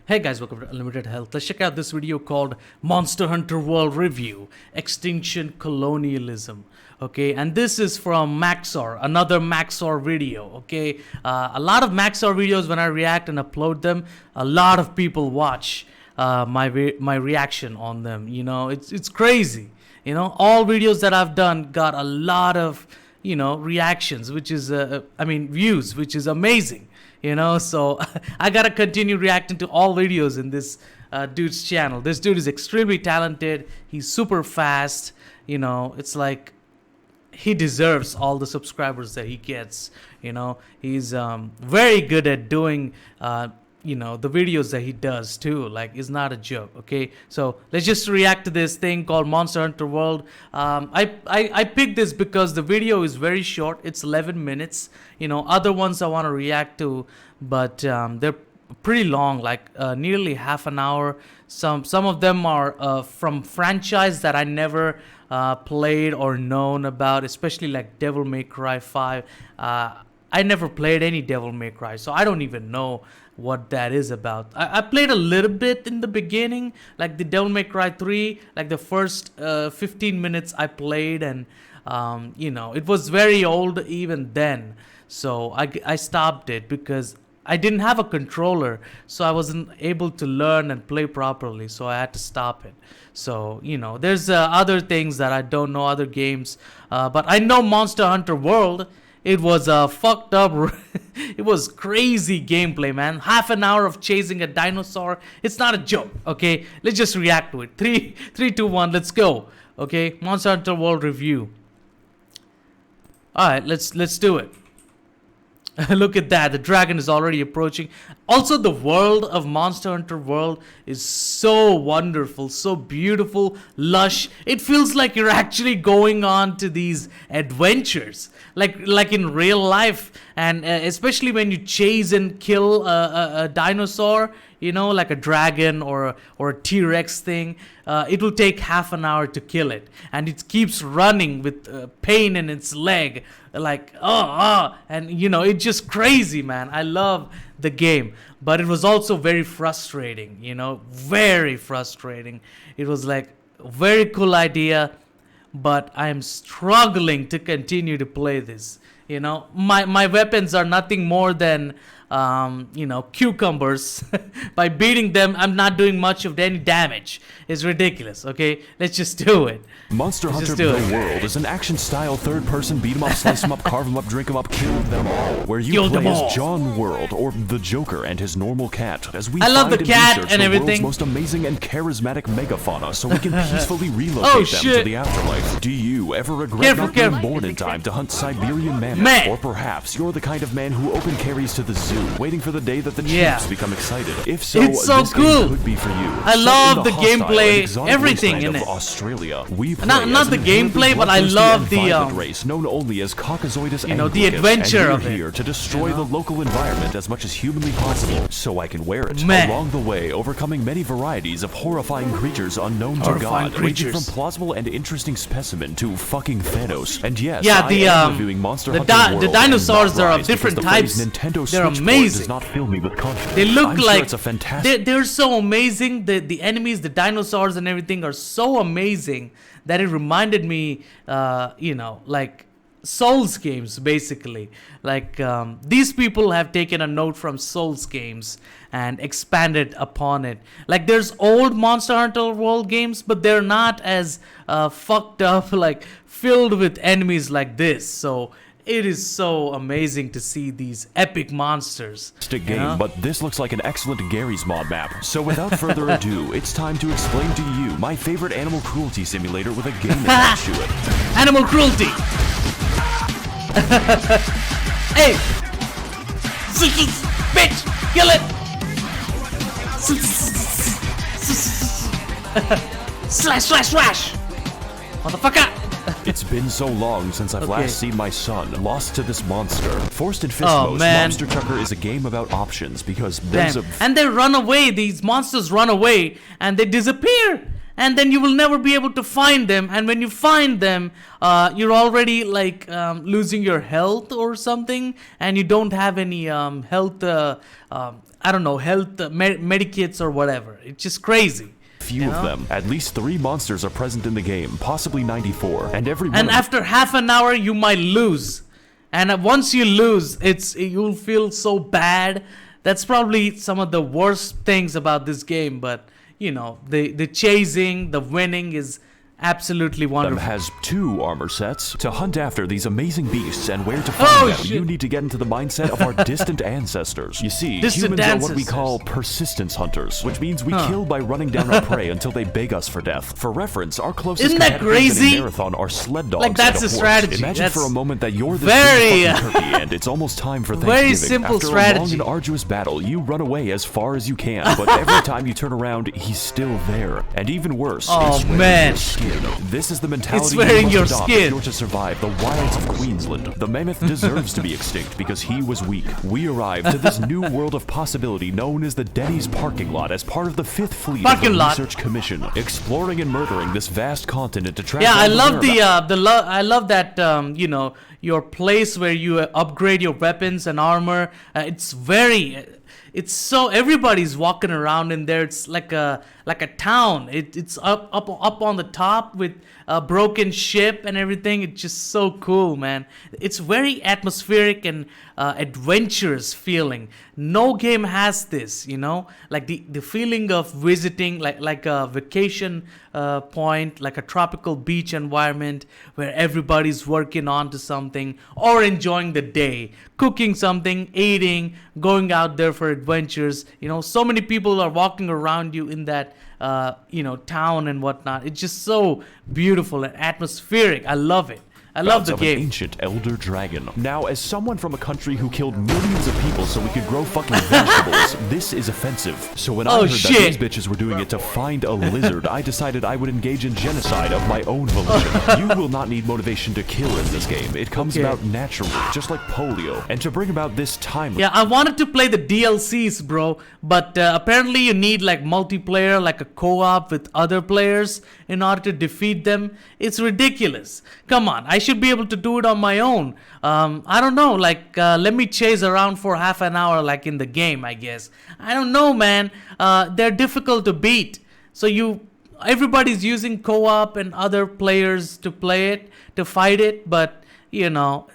Hey guys, welcome to Unlimited Health. Let's check out this video called Monster Hunter World Review, Extinction, Colonialism. Okay, and this is from MAX0R, another MAX0R video. Okay, a lot of MAX0R videos, when I react and upload them, a lot of people watch my reaction on them. You know, it's crazy. You know, all videos that I've done got a lot of, you know, reactions, which is views, which is amazing. You know, so I gotta continue reacting to all videos in this dude's channel. This dude is extremely talented. He's super fast. You know, it's like he deserves all the subscribers that he gets. You know, he's very good at doing you know, the videos that he does too. Like, it's not a joke. Okay, so let's just react to this thing called Monster Hunter World. I picked this because the video is very short. It's 11 minutes. You know, other ones I want to react to, but they're pretty long, like nearly half an hour. Some of them are from franchise that I never played or known about, especially like Devil May Cry 5. I never played any Devil May Cry, so I don't even know what that is about. I played a little bit in the beginning, like the Devil May Cry 3, like the first 15 minutes I played, and you know, it was very old even then, so I stopped it because I didn't have a controller, so I wasn't able to learn and play properly, so I had to stop it. So, you know, there's other things that I don't know, other games, but I know Monster Hunter World. It was fucked up. It was crazy gameplay, man. Half an hour of chasing a dinosaur. It's not a joke, okay? Let's just react to it. 3, 2, 1, let's go. Okay, Monster Hunter World Review. Alright, let's do it. Look at that, the dragon is already approaching. Also, the world of Monster Hunter World is so wonderful, so beautiful, lush. It feels like you're actually going on to these adventures, like in real life. And especially when you chase and kill a dinosaur, you know, like a dragon or a T-Rex thing, it will take half an hour to kill it, and it keeps running with pain in its leg, like and you know, it's just crazy, man. I love the game, but it was also very frustrating, you know, very frustrating. It was like a very cool idea, but I am struggling to continue to play this. You know, my weapons are nothing more than you know, cucumbers. By beating them, I'm not doing much of any damage. It's ridiculous. Okay, let's just do it. Monster Hunter The World is an action-style third-person beat-em-up, slice-em-up, carve-em-up, drink-em-up, kill-them all, where you play as John World, or the Joker and his normal cat, as we love the cat research and the everything. World's most amazing and charismatic megafauna, so we can peacefully relocate them to the afterlife. Do you ever regret not being born in time to hunt Siberian mammoths? Or perhaps you're the kind of man who open carries to the zoo, waiting for the day that the chiefs become excited. If so, it's so this cool. game could be for you. I love the gameplay, everything in it. Australia. We not the gameplay, but I love the race known only as Caucasoidus, you know, the adventure of it. Here to destroy the local environment as much as humanly possible, so I can wear it. Man. Along the way, overcoming many varieties of horrifying creatures unknown to God, ranging from plausible and interesting specimen to fucking Thanos. And yes, yeah, I am reviewing Monster Hunter World, the dinosaurs are of different types. They're amazing. Does not fill me with confidence. They look like sure it's a fantastic. They're so amazing. The enemies, the dinosaurs, and everything are so amazing that it reminded me, you know, like Souls games, basically. Like these people have taken a note from Souls games and expanded upon it. Like, there's old Monster Hunter World games, but they're not as fucked up, like filled with enemies like this. So it is so amazing to see these epic monsters. Game, but this looks like an excellent Gary's Mod map. So without further ado, it's time to explain to you my favorite animal cruelty simulator with a game attached to it. Animal cruelty! Hey! Bitch! Kill it! Slash, slash, slash! Motherfucker! It's been so long since I've last seen my son lost to this monster. First and foremost, Monster Chucker is a game about options because there's and they run away. These monsters run away and they disappear. and then you will never be able to find them. And when you find them, you're already like losing your health or something, and you don't have any health I don't know, health medikits or whatever. It's just crazy. Few of them. At least 3 monsters are present in the game, possibly 94, and every one. And after half an hour, you might lose. And once you lose, you'll feel so bad. That's probably some of the worst things about this game. But you know, the chasing, the winning is absolutely wonderful. Has 2 armor sets. To hunt after these amazing beasts and where to find them, you need to get into the mindset of our distant ancestors. You see, humans are what we call persistence hunters, which means we kill by running down our prey until they beg us for death. For reference, our closest competitors in a marathon are sled dogs. Like, that's a strategy. Imagine for a moment that you're this big fucking turkey and it's almost time for Thanksgiving. Very simple After strategy. a long and arduous battle, you run away as far as you can, but every time you turn around, he's still there. And even worse, it's wearing your skin. This is the mentality it's wearing you your must adopt if skin. you're to survive the wilds of Queensland. The mammoth deserves to be extinct because he was weak. We arrived to this new world of possibility known as the Denny's parking lot as part of the 5th Fleet of the Research Commission, exploring and murdering this vast continent to track. Yeah, I love I love that you know, your place where you upgrade your weapons and armor. It's so everybody's walking around in there. It's like a town. It's up on the top with a broken ship and everything. It's just so cool, man. It's very atmospheric and adventurous feeling. No game has this, you know, like the feeling of visiting like a vacation point, like a tropical beach environment where everybody's working onto something or enjoying the day, cooking something, eating, going out there for adventures. You know, so many people are walking around you in that you know, town and whatnot. It's just so beautiful and atmospheric. I love it. I love the game. An ancient elder dragon. Now, as someone from a country who killed millions of people so we could grow fucking vegetables, this is offensive. So when I heard that these bitches were doing it to find a lizard, I decided I would engage in genocide of my own volition. You will not need motivation to kill in this game. It comes about naturally, just like polio. And to bring about this time... Yeah, I wanted to play the DLCs, bro, but apparently you need like multiplayer, like a co-op with other players in order to defeat them. It's ridiculous. Come on, I should be able to do it on my own. I don't know, like let me chase around for half an hour like in the game, I guess. I don't know, man. They're difficult to beat. So everybody's using co-op and other players to play it, to fight it, but you know,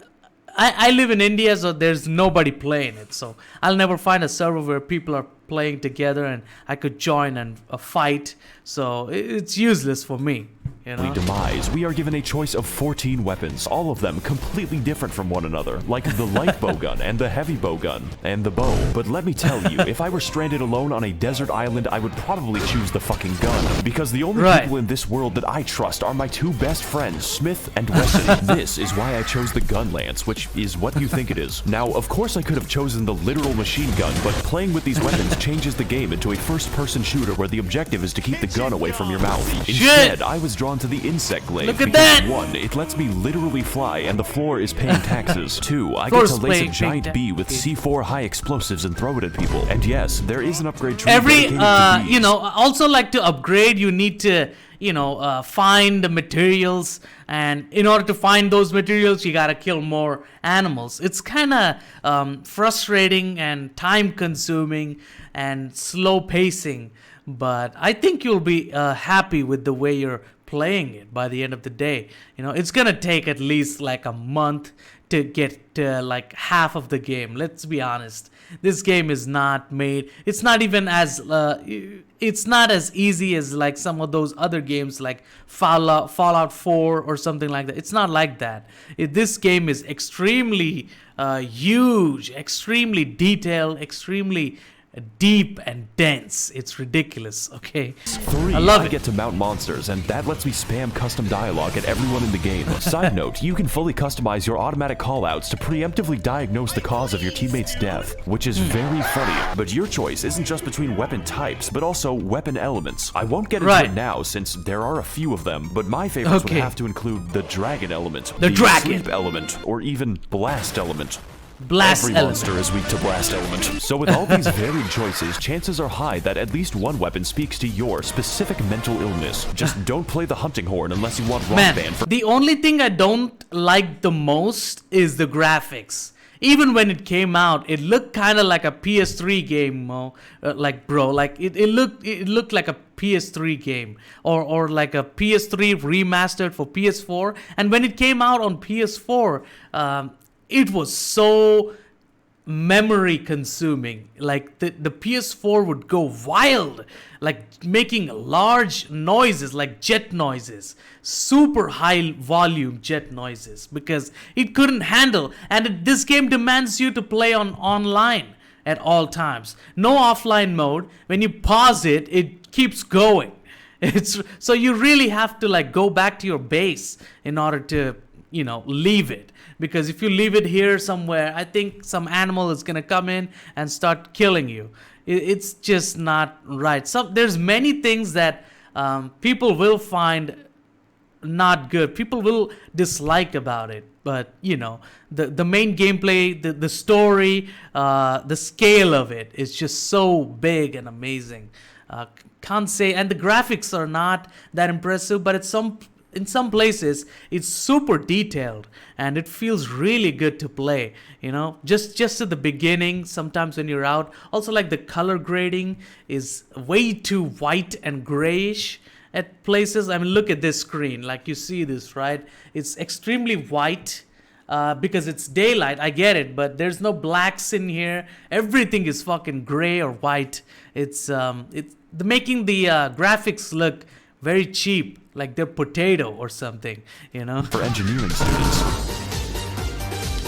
I live in India, so there's nobody playing it. So I'll never find a server where people are playing together and I could join and fight. So it's useless for me. You know? Demise, we are given a choice of 14 weapons, all of them completely different from one another, like the light bowgun and the heavy bowgun and the bow. But let me tell you, if I were stranded alone on a desert island, I would probably choose the fucking gun, because the only people in this world that I trust are my 2 best friends, Smith and Wesson. This is why I chose the gun lance, which is what you think it is. Now, of course I could have chosen the literal machine gun, but playing with these weapons changes the game into a first-person shooter where the objective is to keep the gun away from your mouth. Instead, I was drawn to the insect glaive. Look at that! 1, it lets me literally fly and the floor is paying taxes. 2, I get to lace a giant bee with C4 high explosives and throw it at people. And yes, there is an upgrade tree dedicated to bees. You know, also like to upgrade, you need to, you know, find the materials, and in order to find those materials, you gotta kill more animals. It's kind of frustrating and time-consuming and slow pacing, but I think you'll be happy with the way you're playing it by the end of the day. You know, it's gonna take at least like a month to get to like half of the game. Let's be honest. This game is not made. It's not even as it's not as easy as like some of those other games like Fallout 4 or something like that. It's not like that. This game is extremely huge, extremely detailed, extremely deep and dense. It's ridiculous. Okay, 3, I love it. I get to mount monsters, and that lets me spam custom dialogue at everyone in the game. Side note, you can fully customize your automatic callouts to preemptively diagnose the cause of your teammate's death, which is very funny. But your choice isn't just between weapon types, but also weapon elements. I won't get into it now since there are a few of them, but my favorites would have to include the dragon element, the sleep element, or even blast element. Blast Every element. monster is weak to blast element. So with all these varied choices, chances are high that at least one weapon speaks to your specific mental illness. Just don't play the hunting horn unless you want Rock Man, Band for— the only thing I don't like the most is the graphics. Even when it came out, it looked kind of like a PS3 game, it looked like a PS3 game or like a PS3 remastered for PS4. And when it came out on PS4, it was so memory consuming. Like the PS4 would go wild, like making large noises, like jet noises, super high volume jet noises, because it couldn't handle. And this game demands you to play online at all times. No offline mode. When you pause it, it keeps going. So you really have to like go back to your base in order to, leave it. Because if you leave it here somewhere, I think some animal is gonna come in and start killing you. It's just not right. So there's many things that people will find not good. People will dislike about it. But the main gameplay, the story, the scale of it is just so big and amazing. Can't say, and the graphics are not that impressive, but in some places it's super detailed and it feels really good to play, just at the beginning. Sometimes when you're out, also like the color grading is way too white and grayish at places. I mean, look at this screen, like you see this, right? It's extremely white because it's daylight, I get it, but there's no blacks in here. Everything is fucking gray or white. It's making the graphics look very cheap, like they're potato or something, for engineering students.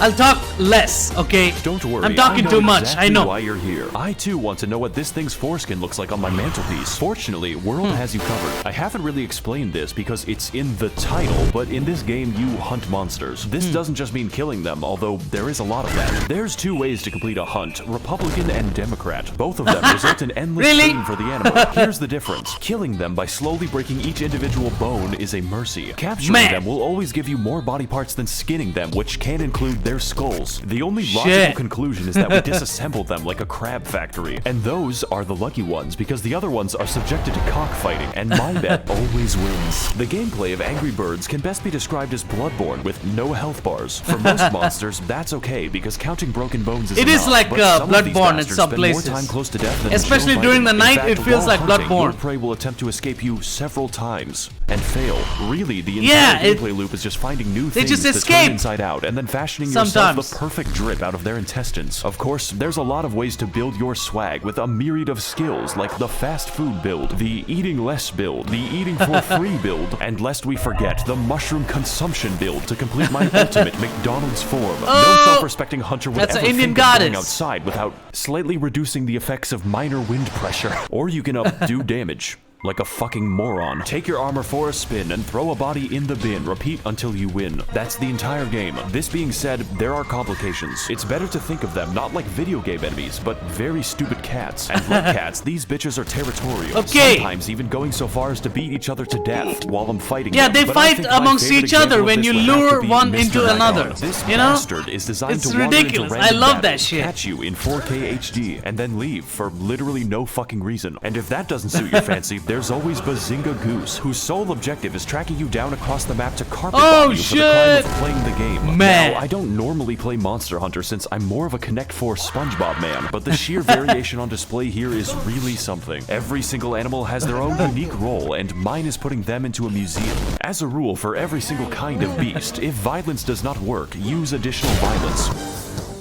I'll talk less, okay? Don't worry, I'm talking too much, exactly I know. Why you're here. I too want to know what this thing's foreskin looks like on my mantelpiece. Fortunately, World has you covered. I haven't really explained this because it's in the title, but in this game you hunt monsters. This doesn't just mean killing them, although there is a lot of that. There's two ways to complete a hunt, Republican and Democrat. Both of them result in endless Really? pain for the animal. Here's the difference. Killing them by slowly breaking each individual bone is a mercy. Capturing them will always give you more body parts than skinning them, which can include their skulls. The only logical conclusion is that we disassemble them like a crab factory. And those are the lucky ones, because the other ones are subjected to cockfighting, and my bet always wins. The gameplay of Angry Birds can best be described as Bloodborne with no health bars. For most monsters, that's okay, because counting broken bones is It enough, is like Bloodborne in some places. More time close to death than especially chill during the fighting. night, In fact, it feels while like hunting, Bloodborne. Your prey will attempt to escape you several times and fail. Really, the entire gameplay loop is just finding new things just to escape. turn inside out and then fashioning Sometimes. yourself the perfect drip out of their intestines. Of course, there's a lot of ways to build your swag with a myriad of skills, like the fast food build, the eating less build, the eating for free build, and lest we forget, the mushroom consumption build to complete my ultimate McDonald's form. No self-respecting hunter would That's ever an Indian think of going goddess. outside without slightly reducing the effects of minor wind pressure. Or you can do damage. Like a fucking moron. Take your armor for a spin and throw a body in the bin. Repeat until you win. That's the entire game. This being said, there are complications. It's better to think of them not like video game enemies, but very stupid cats. And like cats, these bitches are territorial. Okay. Sometimes even going so far as to beat each other to death while I'm fighting Yeah, them. they But I fight think my amongst favorite each other example of when this you would have lure to be one Mr. into Nigon. another. This You know? bastard is designed It's to wander ridiculous. into I random love that battles, shit. catch you in 4K HD, and then leave for literally no fucking reason. And if that doesn't suit your fancy, there's always Bazinga Goose, whose sole objective is tracking you down across the map to carpet bomb you for the crime of playing the game. Man. Now, I don't normally play Monster Hunter since I'm more of a Connect 4 SpongeBob man, but the sheer variation on display here is really something. Every single animal has their own unique role, and mine is putting them into a museum. As a rule, for every single kind of beast, if violence does not work, use additional violence.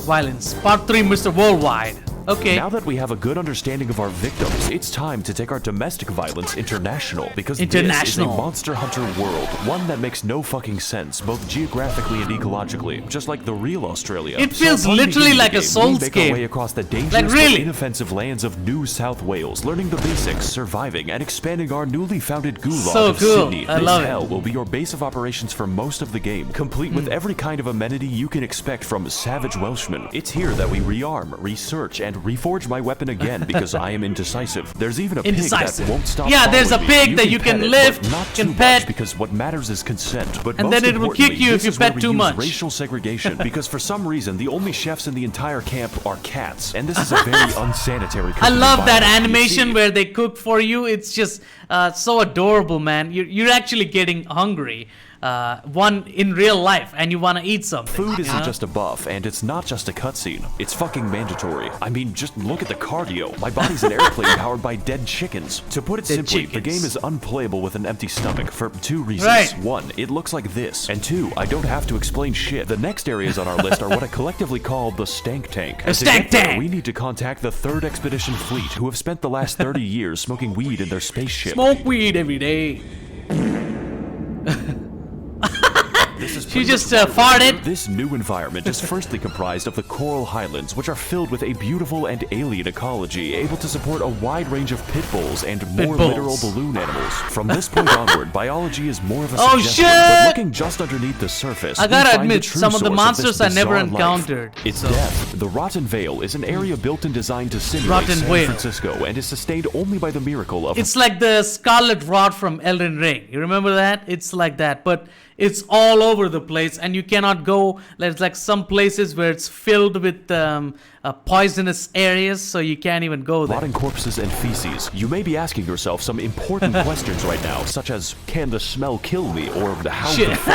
Violence. Part 3, Mr. Worldwide. Okay. Now that we have a good understanding of our victims, it's time to take our domestic violence international, because this is a Monster Hunter world, one that makes no fucking sense, both geographically and ecologically, just like the real Australia. It feels literally like a Souls we make game. our way across the dangerous Like, really? but inoffensive lands of New South Wales, learning the basics, surviving, and expanding our newly founded gulag So of cool. Sydney. I This love it. hell will be your base of operations for most of the game, complete with every kind of amenity you can expect from savage Welshmen. It's here that we rearm, research, and reforge my weapon again because I am indecisive. There's even a pig that won't stop. Yeah, there's a pig that you can lift, not can too pet, much because what matters is consent. But and then it will kick you if you pet too much. Racial segregation because for some reason the only chefs in the entire camp are cats, and this is a very unsanitary. I love that animation where they cook for you. It's just so adorable, man. You're actually getting hungry. One in real life, and you want to eat something. Food isn't just a buff, and it's not just a cutscene. It's fucking mandatory. I mean, just look at the cardio. My body's an airplane powered by dead chickens. To put it simply, the game is unplayable with an empty stomach for two reasons. Right. One, it looks like this, and two, I don't have to explain shit. The next areas on our list are what I collectively call the stank tank. The stank tank! We need to contact the 3rd Expedition Fleet, who have spent the last 30 years smoking weed in their spaceship. Smoke weed every day. She just farted. This new environment is firstly comprised of the Coral Highlands, which are filled with a beautiful and alien ecology, able to support a wide range of pit bulls and more literal balloon animals. From this point onward, biology is more of a suggestion, but looking just underneath the surface, I gotta admit, some of the monsters I never encountered. It's death. The Rotten Vale is an area built and designed to simulate San Francisco, and is sustained only by the miracle of... It's like the Scarlet Rot from Elden Ring. You remember that? It's like that, but it's all over the place, and you cannot go. There's like some places where it's filled with poisonous areas, so you can't even go there. Rotting corpses and feces. You may be asking yourself some important questions right now, such as, can the smell kill me, or how?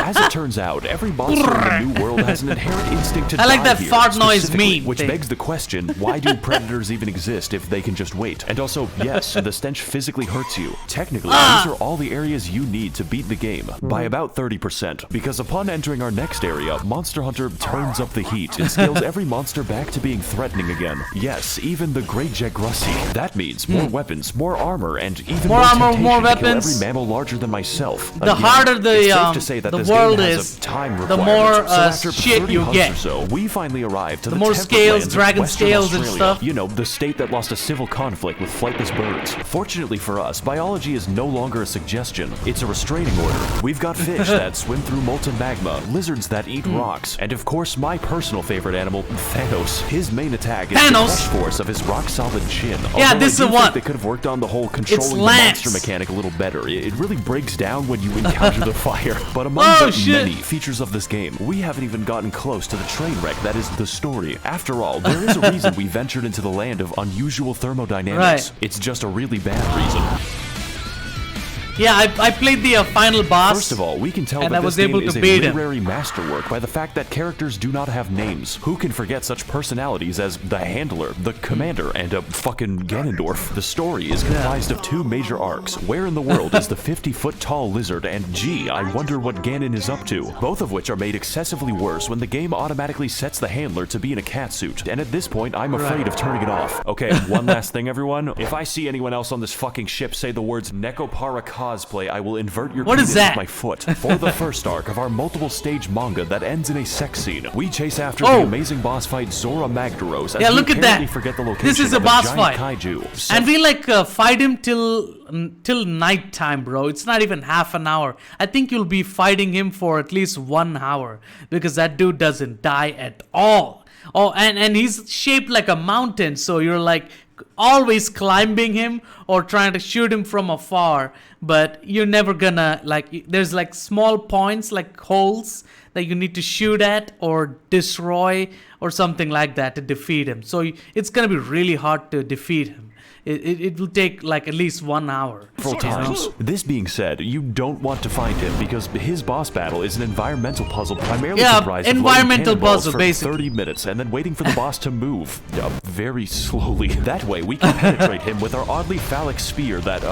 As it turns out, every monster in the new world has an inherent instinct to die. I like that here, fart noise meme which begs the question: why do predators even exist if they can just wait? And also, yes, the stench physically hurts you. Technically, these are all the areas you need to beat the game by about 30%. Because upon entering our next area, Monster Hunter turns up the heat and scales every monster back to being threatening again. Yes, even the Great Jagrussi. That means more weapons, more armor, and even more armor, more weapons. Every mammal larger than myself. The harder the world is, the more shit you get. So, we finally arrived to the more scales, dragon scales, and stuff. You know, the state that lost a civil conflict with flightless birds. Fortunately for us, biology is no longer a suggestion. It's a restraining order. We've got fish that swim through molten magma, lizards that eat rocks, and of course my personal favorite animal, Thanos. His main attack is the crush force of his rock-solid chin. Yeah, this is the one. They could have worked on the whole controlling the monster mechanic a little better. It really breaks down when you encounter the fire. But among the many features of this game, we haven't even gotten close to the train wreck that is the story. After all, there is a reason we ventured into the land of unusual thermodynamics. It's just a really bad reason. Yeah, I played the final boss. First of all, we can tell that this game is a literary masterwork by the fact that characters do not have names. Who can forget such personalities as the Handler, the Commander, and a fucking Ganondorf? The story is comprised of 2 major arcs. Where in the world is the 50-foot-tall lizard? And gee, I wonder what Ganon is up to. Both of which are made excessively worse when the game automatically sets the Handler to be in a catsuit. And at this point, I'm afraid of turning it off. Okay, one last thing, everyone. If I see anyone else on this fucking ship say the words Nekopara cosplay, I will invert your penis with my foot. For the first arc of our multiple stage manga that ends in a sex scene, we chase after the amazing boss fight Zora Magdaros. Yeah, look at that. Forget the location this is a boss fight. Kaiju. So and we fight him till night time, bro. It's not even half an hour. I think you'll be fighting him for at least 1 hour because that dude doesn't die at all. Oh, and he's shaped like a mountain, so you're like always climbing him or trying to shoot him from afar, but you're never gonna there's small points, like holes that you need to shoot at or destroy or something like that to defeat him. So it's gonna be really hard to defeat him. It will take at least 1 hour. Several times. This being said, you don't want to find him because his boss battle is an environmental puzzle primarily comprised of environmental puzzle for 30 minutes and then waiting for the boss to move very slowly. That way we can penetrate him with our oddly phallic spear that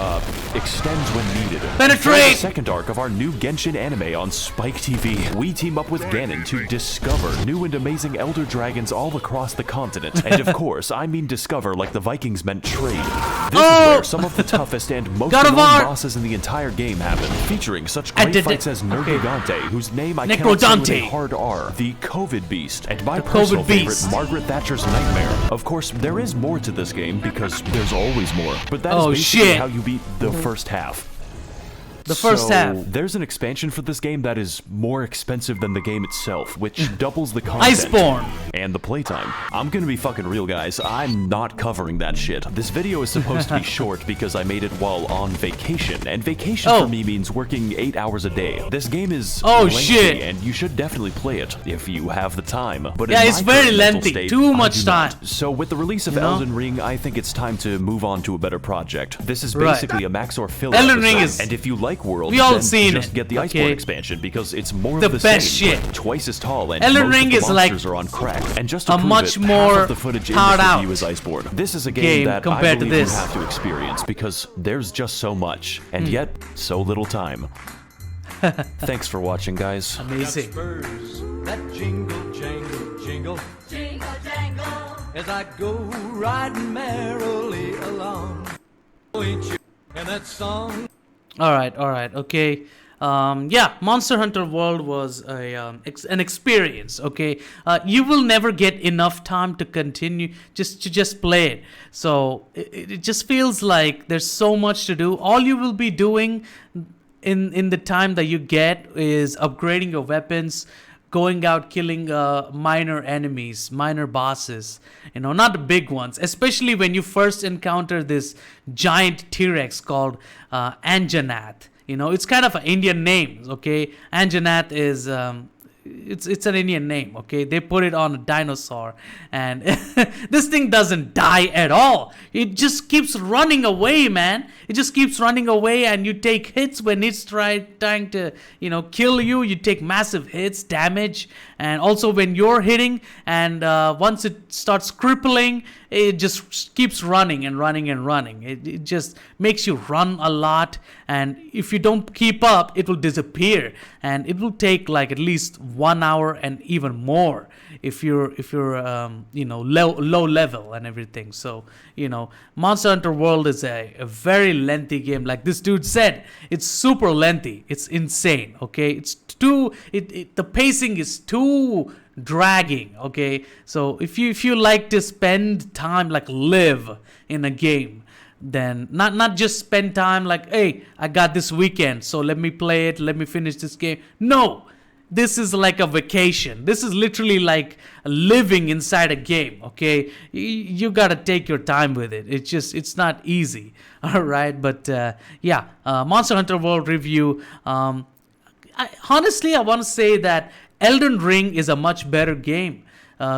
extends when needed. Penetrate! The second arc of our new Genshin anime on Spike TV, we team up with Ganon to discover new and amazing elder dragons all across the continent. And of course, I mean discover like the Vikings meant trade. This is where some of the toughest and most annoying bosses in the entire game happen, featuring such great fights as Nergigante, whose name I cannot say with a hard R, the COVID Beast, and my personal favorite, Margaret Thatcher's Nightmare. Of course, there is more to this game because there's always more, but that is basically how you beat the first half. The first half. There's an expansion for this game that is more expensive than the game itself, which doubles the content Iceborne and the playtime. I'm gonna be fucking real, guys. I'm not covering that shit. This video is supposed to be short because I made it while on vacation, and vacation for me means working 8 hours a day. This game is lengthy, and you should definitely play it if you have the time. But yeah, it's very lengthy. Too much time. So with the release of Elden Ring, I think it's time to move on to a better project. This is basically a MAX0R filler Elden Ring is, and if you like World, we all then seen just get the Iceborne expansion because it's more the of the best same, shit. Twice as tall, and Elden most Ring of the is monsters like are on crack. And just to a prove much it, more half of the footage in hard this out review is Iceborne. This is a game that I believe you have to experience because there's just so much, and yet so little time. Thanks for watching, guys. Amazing. That jingle, jangle, jingle, jingle, jangle, as I go riding merrily along. Ain't you? And that song. All right, okay. Yeah, Monster Hunter World was an experience. Okay, you will never get enough time to continue just play it. So it just feels like there's so much to do. All you will be doing in the time that you get is upgrading your weapons, going out killing minor enemies, minor bosses, not the big ones, especially when you first encounter this giant T-Rex called Anjanath. It's kind of an Indian name, okay? Anjanath is it's an Indian name, okay? They put it on a dinosaur, and this thing doesn't die at all. It just keeps running away, man. It just keeps running away, and you take hits when it's trying to, kill you. You take massive hits, damage, and also when you're hitting, and once it starts crippling, it just keeps running and running and running. It just makes you run a lot, and if you don't keep up, it will disappear, and it will take like at least 1 hour and even more if you're low level and everything. So Monster Hunter World is a very lengthy game. Like this dude said, it's super lengthy. It's insane. Okay, it's too the pacing is too dragging. Okay, so if you like to spend time, like live in a game, then not just spend time like, hey, I got this weekend, so let me play it, let me finish this game. No, this is like a vacation. This is literally like living inside a game, okay? You gotta take your time with it. It's not easy, all right? But yeah, Monster Hunter World review. Honestly, I want to say that Elden Ring is a much better game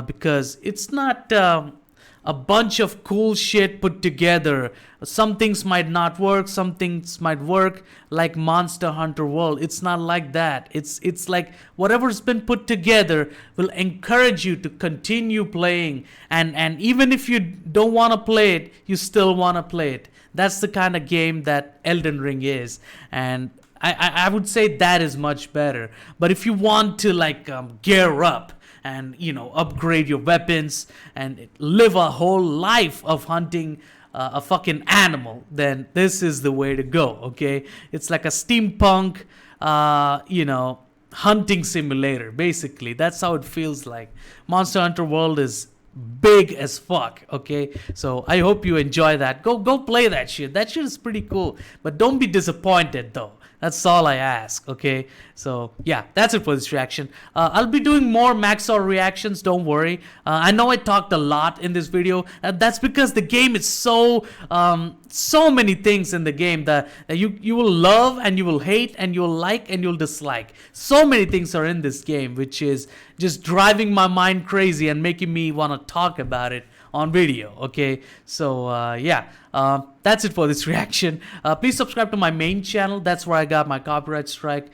because it's not a bunch of cool shit put together. Some things might not work, some things might work, like Monster Hunter World. It's not like that. It's like whatever's been put together will encourage you to continue playing, and even if you don't want to play it, you still want to play it. That's the kind of game that Elden Ring is, and I would say that is much better. But if you want to like gear up and upgrade your weapons and live a whole life of hunting a fucking animal, then this is the way to go. Okay, it's like a steampunk hunting simulator. Basically, that's how it feels like. Monster Hunter World is big as fuck. Okay, so I hope you enjoy that. Go play that shit. That shit is pretty cool, but don't be disappointed though. That's all I ask, okay? So, yeah, that's it for this reaction. I'll be doing more MAX0R reactions, don't worry. I know I talked a lot in this video. That's because the game is so many things in the game that you will love and you will hate and you'll like and you'll dislike. So many things are in this game, which is just driving my mind crazy and making me want to talk about it on video, okay? So yeah, that's it for this reaction. Please subscribe to my main channel. That's where I got my copyright strike.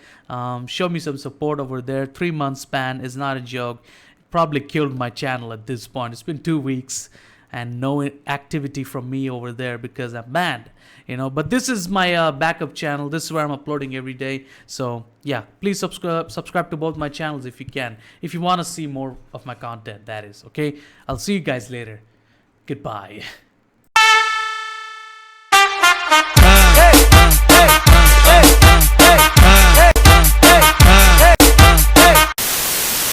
Show me some support over there. 3 month span is not a joke. Probably killed my channel at this point. It's been 2 weeks and no activity from me over there because I'm banned, but this is my backup channel. This is where I'm uploading every day. So yeah, please subscribe to both my channels if you can, if you want to see more of my content, that is. Okay, I'll see you guys later. Goodbye.